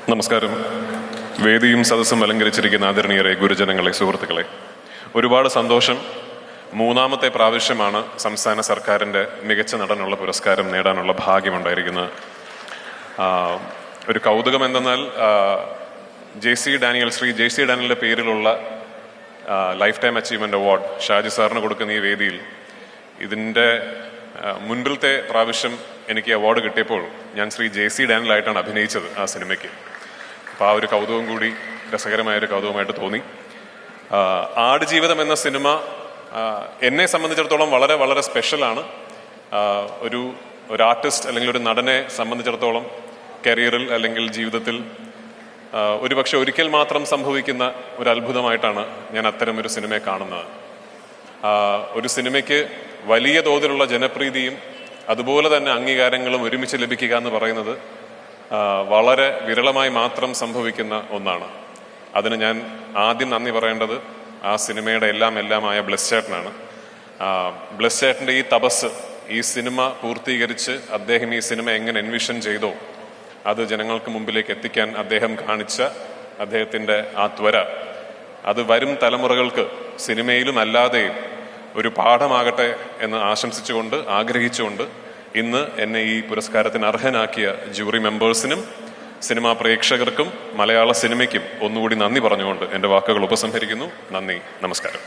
നമസ്കാരം. വേദിയും സദസ്സും അലങ്കരിച്ചിരിക്കുന്ന ആദരണീയരെ, ഗുരുജനങ്ങളെ, സുഹൃത്തുക്കളെ, ഒരുപാട് സന്തോഷം. മൂന്നാമത്തെ പ്രാവശ്യമാണ് സംസ്ഥാന സർക്കാരിൻ്റെ മികച്ച നടനുള്ള പുരസ്കാരം നേടാനുള്ള ഭാഗ്യമുണ്ടായിരിക്കുന്നത്. ഒരു കൗതുകം എന്തെന്നാൽ ശ്രീ ജെ സി ഡാനിയലിൻ്റെ പേരിലുള്ള life time achievement award Shaji സാറിന് കൊടുക്കുന്ന ഈ വേദിയിൽ ഇതിൻ്റെ മുൻപിലത്തെ പ്രാവശ്യം എനിക്ക് അവാർഡ് കിട്ടിയപ്പോൾ ഞാൻ ശ്രീ ജെ സി ഡാനിയലായിട്ടാണ് അഭിനയിച്ചത് ആ സിനിമയ്ക്ക്. അപ്പോൾ ആ ഒരു കൗതുകം കൂടി രസകരമായൊരു കൗതുകമായിട്ട് തോന്നി. ആടുജീവിതം എന്ന സിനിമ എന്നെ സംബന്ധിച്ചിടത്തോളം വളരെ വളരെ സ്പെഷ്യലാണ്. ഒരു ആർട്ടിസ്റ്റ് അല്ലെങ്കിൽ ഒരു നടനെ സംബന്ധിച്ചിടത്തോളം കരിയറിൽ അല്ലെങ്കിൽ ജീവിതത്തിൽ ഒരുപക്ഷെ ഒരിക്കൽ മാത്രം സംഭവിക്കുന്ന ഒരു അത്ഭുതമായിട്ടാണ് ഞാൻ അത്തരം ഒരു സിനിമയെ കാണുന്നത്. ഒരു സിനിമയ്ക്ക് വലിയ തോതിലുള്ള ജനപ്രീതിയും അതുപോലെ തന്നെ അംഗീകാരങ്ങളും ഒരുമിച്ച് ലഭിക്കുക എന്ന് പറയുന്നത് വളരെ വിരളമായി മാത്രം സംഭവിക്കുന്ന ഒന്നാണ്. അതിന് ഞാൻ ആദ്യം നന്ദി പറയേണ്ടത് ആ സിനിമയുടെ എല്ലാമായ ബ്ലെസ് ചേട്ടനാണ്. ബ്ലെസ് ചേട്ടൻ്റെ ഈ തപസ്, ഈ സിനിമ പൂർത്തീകരിച്ച് അദ്ദേഹം ഈ സിനിമ എങ്ങനെ എൻവിഷൻ ചെയ്തോ അത് ജനങ്ങൾക്ക് മുമ്പിലേക്ക് എത്തിക്കാൻ അദ്ദേഹം കാണിച്ച അദ്ദേഹത്തിൻ്റെ ആ ത്വര, അത് വരും തലമുറകൾക്ക് സിനിമയിലും അല്ലാതെയും ഒരു പാഠമാകട്ടെ എന്ന് ആശംസിച്ചുകൊണ്ട്, ആഗ്രഹിച്ചുകൊണ്ട് ഇന്ന് എന്നെ ഈ പുരസ്കാരത്തിന് അർഹനാക്കിയ ജൂറി മെമ്പേഴ്സിനും സിനിമാ പ്രേക്ഷകർക്കും മലയാള സിനിമയ്ക്കും ഒന്നുകൂടി നന്ദി പറഞ്ഞുകൊണ്ട് എൻ്റെ വാക്കുകൾ ഉപസംഹരിക്കുന്നു. നന്ദി, നമസ്കാരം.